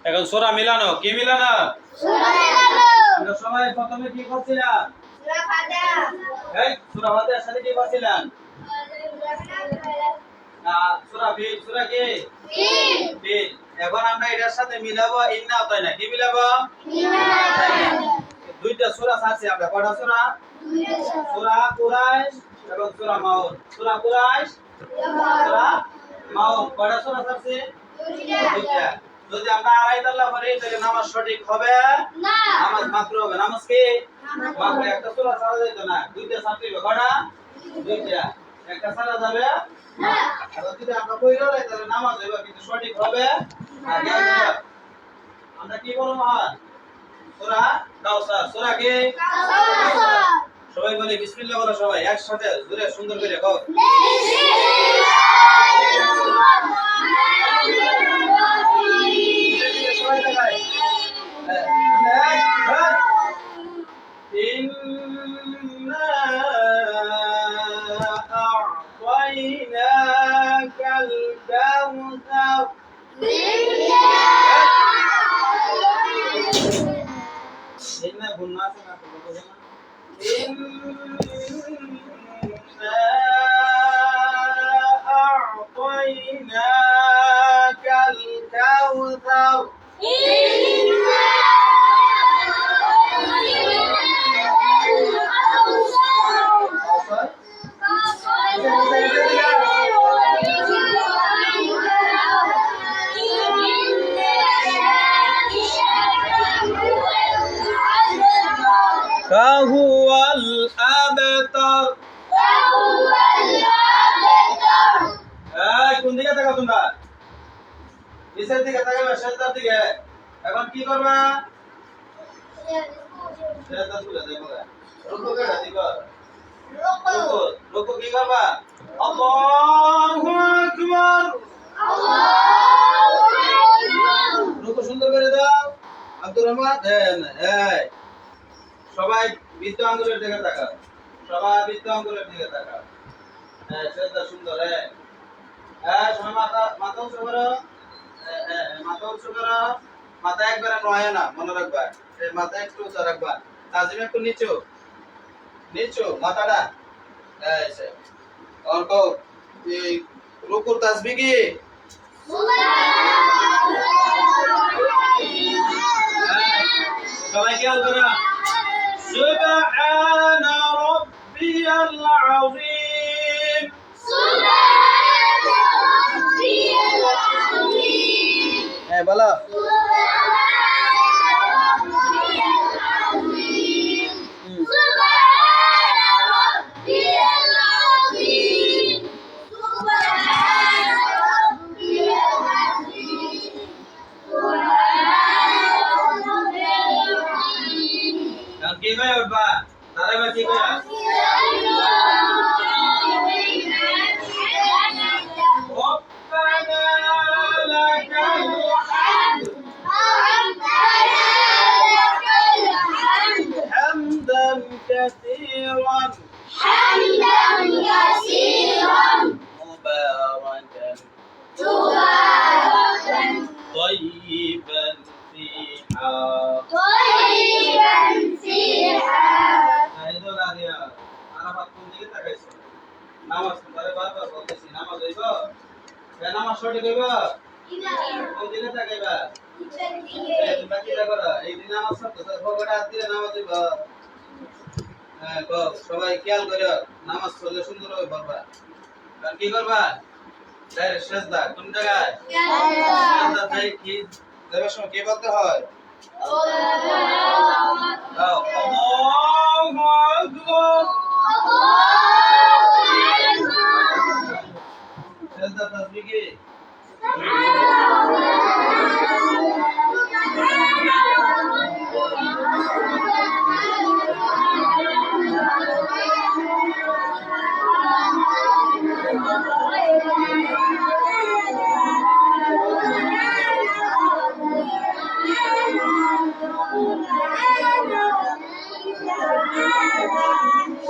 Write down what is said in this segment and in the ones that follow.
এখন সূরা মিলানো, কি মিলানো? সূরা মিলানো। আমরা সবাই প্রথমে কি করছিলাম? সূরা ফাতিহা। এই সূরা ফাতিহার সাথে কি করছিলাম? না, সূরা ফিল, সূরা কি? ফিল। ফিল। এখন আমরা এটার সাথে মিলাবো ইন্না আতাইনা। কি মিলাবো? ইন্না আতাইনা। দুইটা সূরা আছে আমরা, কয়টা সূরা? দুইটা। সূরা কুরাইশ এবং সূরা মাউন। সূরা কুরাইশ, সূরা মাউন, কয়টা সূরা আছে? দুইটা। যদি আমরা আড়াই তাল্লা পড়ি তাহলে নামাজ সঠিক হবে না। নামাজ মাত্র হবে। নামাজ কি? মাত্র। একটা সূরা ছাড়া যাইতো না, দুইটা ছাড়তে হবে। কয়টা? দুইটা। একটা ছাড়া যাবে না। আর যদি আমরা পড়িও না তাহলে নামাজ হবে কিন্তু সঠিক হবে না। আমরা কি বলবো? মহান সূরা কাউসার। সূরা কি? কাউসার। সবাই বলে বিসমিল্লাহ, বলো সবাই একসাথে জোরে সুন্দর করে কও। সবাই দেখায়। إنا أعطيناك الكوثر. إنا قلنا إنا أعطيناك الكوثر. فهو الأبتر. কোন দিকে তাকাও তোমরা? নিচের দিকে তাকাবে, শেষদার দিকে। এখন কি করবা? শেষদার তুলে দেবো। রুকু কেটে দিব। রুকু কি করবা? আল্লাহু আকবার। রুকু সুন্দর করে দাও। আব্দুর রহমান দেন। এই সবাই বৃদ্ধ আঙ্গুলের দিকে তাকাও। সবাই বৃদ্ধ আঙ্গুলের দিকে তাকাও। হ্যাঁ, সেটা সুন্দর। হ্যাঁ, সবাই মাথা উঁচু করো। মাথা উঁচু করো। মাথা একবারে নয় না, মনে রাখবা। মাথা একটু উঁচু রাখবা। তাজিম একটু নিচু নিচু মাথাটা। অর্ক এই রুকুর তাসবিহ কি? সবাই খেয়াল করো। سبحان ربي العظيم. سبحان ربي العظيم. بلا. سبحان ربي العظيم. سبحان ربي العظيم. سبحان ربي العظيم. কি কয় উঠবা? দাঁড়াইবা কি কয়? ربنا لك الحمد حمدا كثيرا مباركا طيبا فيها. নামাজ পড়ে বারবার বলতেছি, নামাজ হইব? নামাজ সঠিক হইব? কোন দিকে তাকাইবা? তোমরা কি করো? এই দিন নামাজ পড়তে ভগবান হাত দিয়ে নামাজ হইব। হ্যাঁ, সবাই খেয়াল করো, নামাজ পড়লে সুন্দর হবে পড়বা। আর কি করবা? ডাইরেক্ট সেজদা। কোন জায়গায়? সেজদা তাই কি দেবার সময় কি বলতে হয়? আল্লাহু আকবার। সেজদা তাসবিহ কি?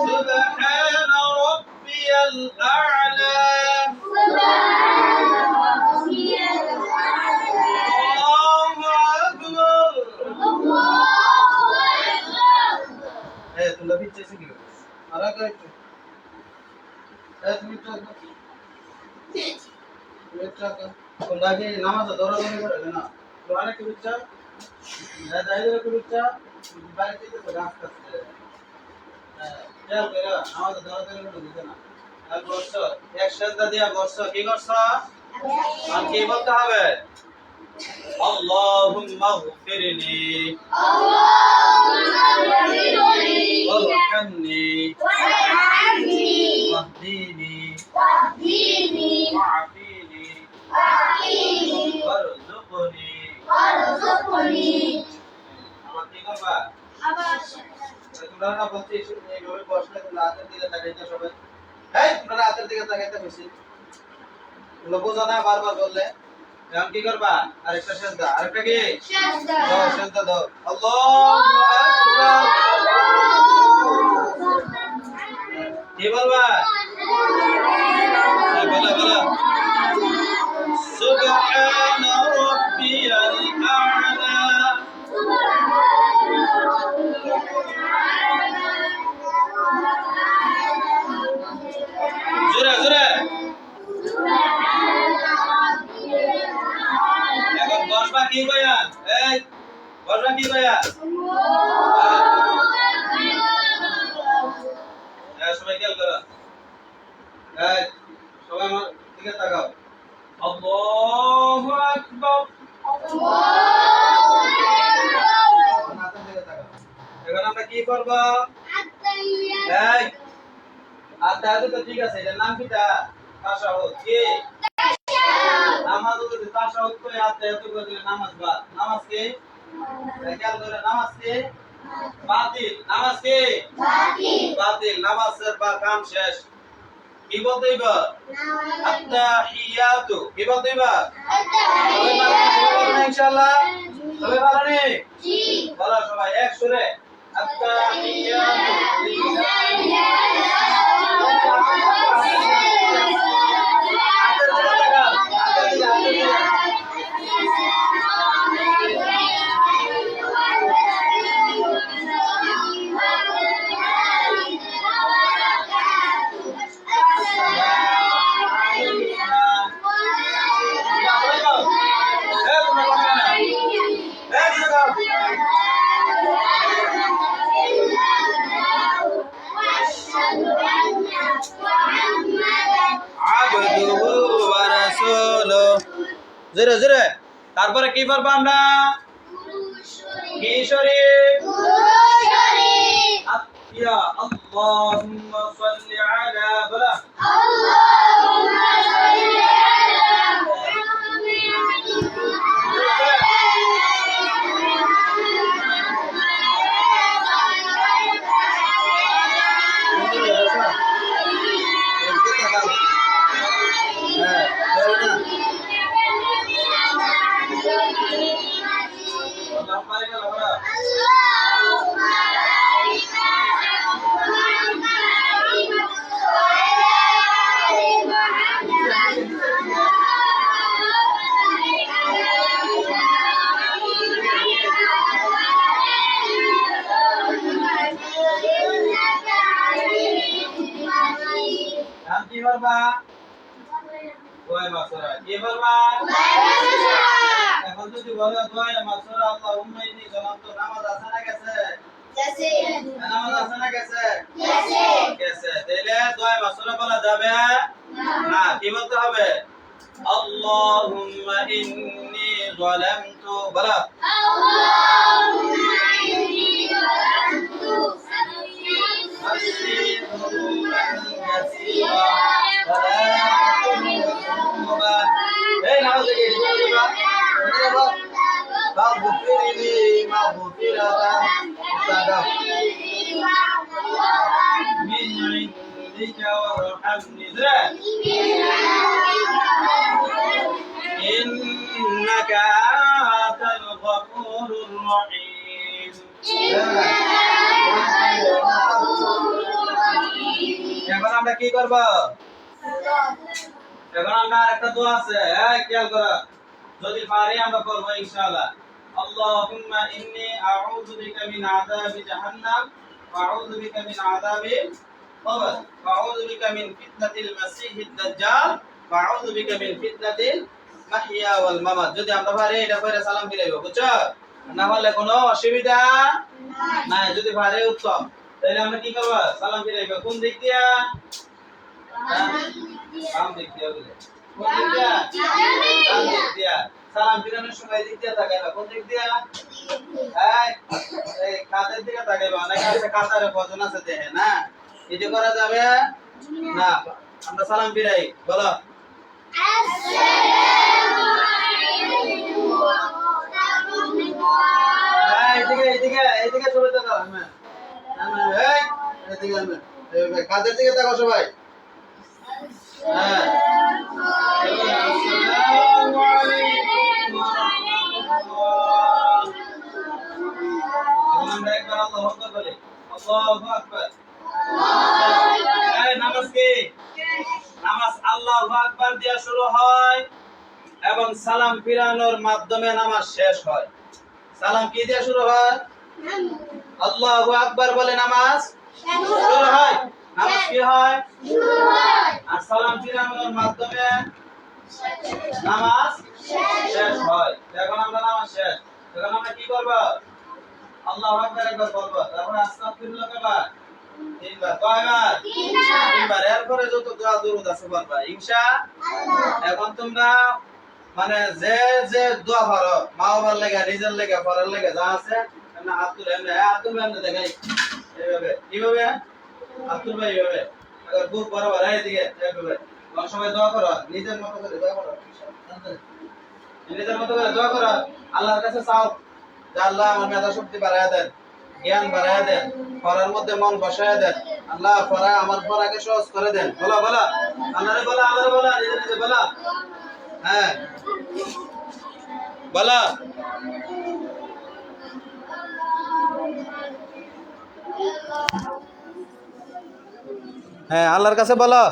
سبحان ربي الأعلى. الله চেয়েছে কি আর আগে একটু তুমি তোমরা কি নামাজ দৌড়াদৌড়ি করে না দোয়ানে কি বুঝছো যাইলে কি বুঝছো বাইরে থেকে তো রাস্তা আছে খেয়াল করে আমাদের দৌড়াদৌড়ি করে বুঝে না আর বর্ষ এক সেজদা দিয়া বর্ষ কি করছ আর কি বলতে হবে আল্লাহুম্মা গফিরনি ওয়ারহামনি ওয়াহদিনি ওয়াআফিনি ওয়ারযুকনি আমার কি করবা তোমরা না বলছিস এইভাবে বসলে তোমরা হাতের দিকে তাকাইতে সবাই এই তোমরা হাতের দিকে তাকাইতে বেশি তোমরা বোঝো না বারবার বললে এখন কি করবা আরেকটা সেজদা আরেকটা কি সেজদা দাও আল্লাহু আকবার কি বলবা বলো বলো সুবহান রাব্বিয়াল আ'লা জোরে জোরে এখন বসবা কি কইয়া এই বসবা কি কইয়া সবাই খেয়াল করো এই সবাই আমার দিকে তাকাও আল্লাহু আকবার হাতের দিকে তাকাও এখন আমরা কি করব এই আত্তাহিয়াতু তো ঠিক আছে এর নাম কিটা তাশাহুদ কি নামাজ তো তাশাহুদ কই আত্তাহিয়াতু কই দিলে নামাজ বাদ নামাজ কি খেয়াল করে নামাজ কি বাতিল নামাজ কি বাতিল নামাজের বা কাম শেষ কি বলতে হইব আত্তাহিয়াতু কি বলতে হইব সবাই ইনশাআল্লাহ সবাই পারবে জি বলো সবাই এক সুরে আত্তাহিয়াতু জোরে জোরে তারপরে কি করব আমরা কি শরীফ ইয়া আল্লাহুম্মা সাল্লি আলা বলা আল্লাহুম্মা সাল্লি কি করবা দোয়া মাসরা কি করবা এখন যদি বলে দোয়া মাসরা আল্লাহুম্মা ইন্নী যালামতু নামাজ আছে না গেছে গেছে নামাজ আছে না গেছে গেছে গেছে তাহলে দোয়া মাসরা বলা যাবে না কি বলতে হবে আল্লাহুম্মা ইন্নী যালামতু বলা আল্লাহুম্মা ইন্নী যালামতু نفسي ظلما كثيرا ولا ذنوبا فاغفر لي مغفرة من عندك وارحمني إنك أنت الغفور الرحيم এখন আমরা কি করব এখন আমরা আরেকটা দোয়া আছে এই খেয়াল করো যদি পারি আমরা করব ইনশাআল্লাহ আল্লাহুম্মা ইন্নী আউযু বিকা মিন আযাবি জাহান্নাম وأعوذ بك من عذاب القبر وأعوذ بك من فتنة المسيح الدجال وأعوذ بك من فتنة المحيا والممات যদি আমরা পারি এটা করে সালাম ফিরাইব বুঝছো না হলে কোনো অসুবিধা নাই যদি পারে উত্তম তাহলে আমরা কি করব সালাম ফিরাইব কোন দিক দিয়া বাম দিক দিয়া বলে কোন দিক দিয়া বাম দিক দিয়া সালাম ফিরানোর সময় দিক দিয়া তাকাইবা কোন দিক দিয়া এই কাঁধের দিকে তাকাইবা অনেকে আছে কাঁধারে বজন আছে দেহে না এটা করা যাবে না আমরা সালাম ফিরাই বলো এদিকে সবাই তাকাও এদিকে কাঁধের দিকে তাকাও সবাই হ্যাঁ আসসালামু আলাইকুম ওয়া রাহমাতুল্লাহ আমরা একবার আল্লাহু আকবার বলি আল্লাহু আকবার এই নামাজ কি নামাজ আল্লাহু আকবার দিয়ে শুরু হয় এবং সালাম ফিরানোর মাধ্যমে নামাজ শেষ হয় সালাম কি দিয়ে শুরু হয় আল্লাহু আকবার বলে নামাজ শুরু হয় নামাজ কি হয় আর সালাম ফিরানোর মাধ্যমে নামাজ শেষ হয় এখন আমরা নামাজ শেষ এখন আমরা কি করব আল্লাহু আকবার একবার বলবো তারপর আস্তাগফিরুল্লাহ কয়বার তিনবার কয়বার তিনবার এরপরে যত দোয়া দরুদ আছে বলবা ইনশাআল্লাহ এখন তোমরা মানে যে যে দোয়া করো মা বাবার লাগা নিজের লাগা পরের লাগা যা আছে না আব্দুল এমনে দেখাই এইভাবে কিভাবে আব্দুল ভাই এইভাবে আগে বুক বরাবর এইদিকে এইভাবে কোন সময় দোয়া করো নিজের মতো করে দোয়া করো নিজের মতো করে দোয়া করো আল্লাহর কাছে চাও যে আল্লাহ আমার মেধা শক্তি বাড়ায় দেন জ্ঞান বাড়ায় দেন পড়ার মধ্যে মন বসায় দেন আল্লাহ পড়া আমার পড়াকে সহজ করে দেন বলো বলো আল্লাহরে বলো নিজে নিজে বলো হ্যাঁ বলো হ্যাঁ আল্লাহর কাছে বলো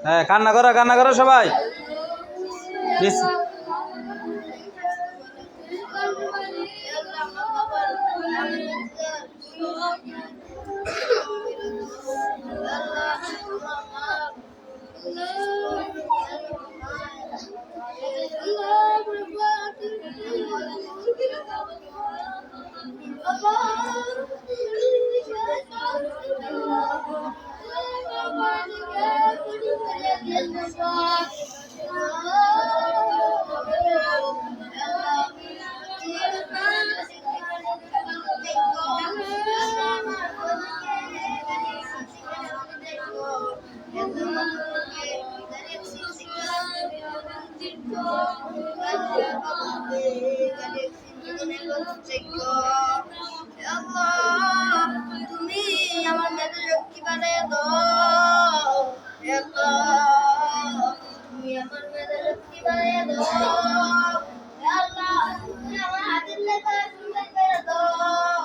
হ্যাঁ কান্না করো সবাই তুমি আমার মেধা শক্তি বাড়াইয়া দাও তুমি আমার মেধা শক্তি বাড়াইয়া দাও আল্লাহ তুমি আমার হাতের লেখা সুন্দর করে দাও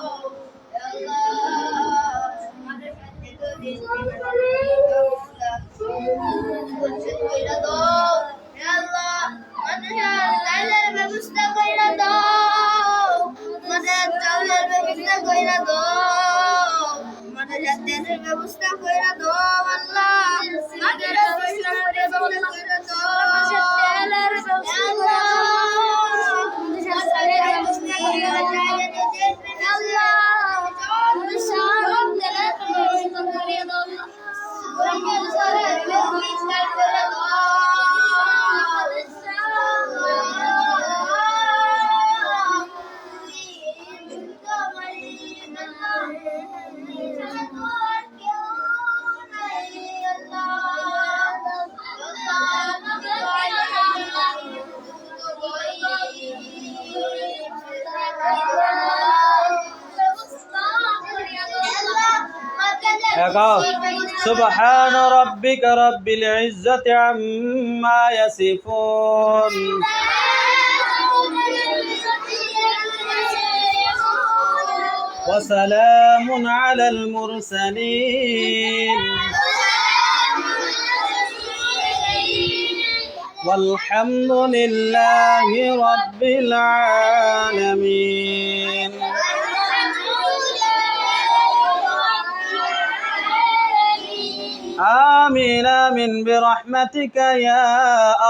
আমাদের কাছে তো দিন ব্যবস্থা কইরা দাও আমাদের চাউলের ব্যবস্থা কইরা দাও আমাদের তেলের ব্যবস্থা কইরা দাও আল্লাহ আমাদের পয়সার ব্যবস্থা কইরা দাও তেলের ব্যবস্থা কইরা দাও আমাদের সালের ব্যবস্থা কইরা দাও আল্লাহ আমাদের সব তেলের ব্যবস্থা কইরা দাও আমাদের সালের ব্যবস্থা কইরা দাও سبحان ربك رب العزة عما يصفون وسلام على المرسلين والحمد لله رب العالمين آمين آمين برحمتك يا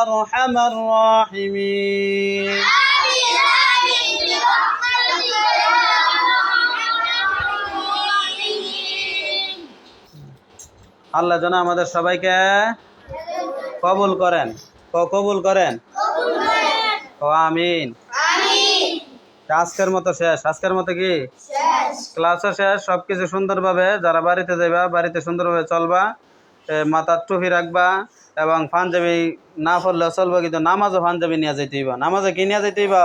أرحم الراحمين আল্লাহ যেন আমাদের সবাইকে কবুল করেন কবুল করেন ও আমিন আজকের মতো শেষ আজকের মতো কি ক্লাসও শেষ সবকিছু সুন্দরভাবে যারা বাড়িতে যাইবা বাড়িতে সুন্দরভাবে চলবা মাথার টুপি রাখবা এবং পাঞ্জাবি না পড়লেও চলবা কিন্তু নামাজও পাঞ্জাবি নিয়ে যেতে হইবা নামাজে কি নিয়ে যেতে হইবা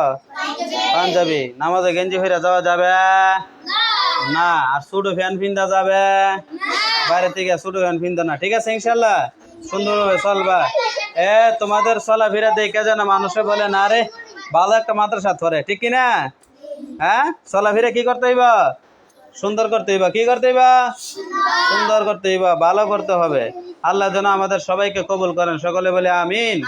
পাঞ্জাবি নামাজে গেঞ্জি হইরা যাওয়া যাবে না আর সুডো ফ্যান পিন্দা যাবে বাইরে থেকে সুডো ফ্যান পিন্দা না ঠিক আছে ইনশাল্লাহ সুন্দরভাবে চলবা তোমাদের চলাফেরা দেখে যেন মানুষে বলে না রে ভালো একটা মাদ্রাসা ধরে ঠিক কিনা হ্যাঁ চলাফেরা কি করতে হইবা সুন্দর করতে হইবা কি করতে হইবা সুন্দর করতে হইবা ভালো করতে হবে আল্লাহ যেন আমাদের সবাইকে কবুল করেন সকলে বলে আমিন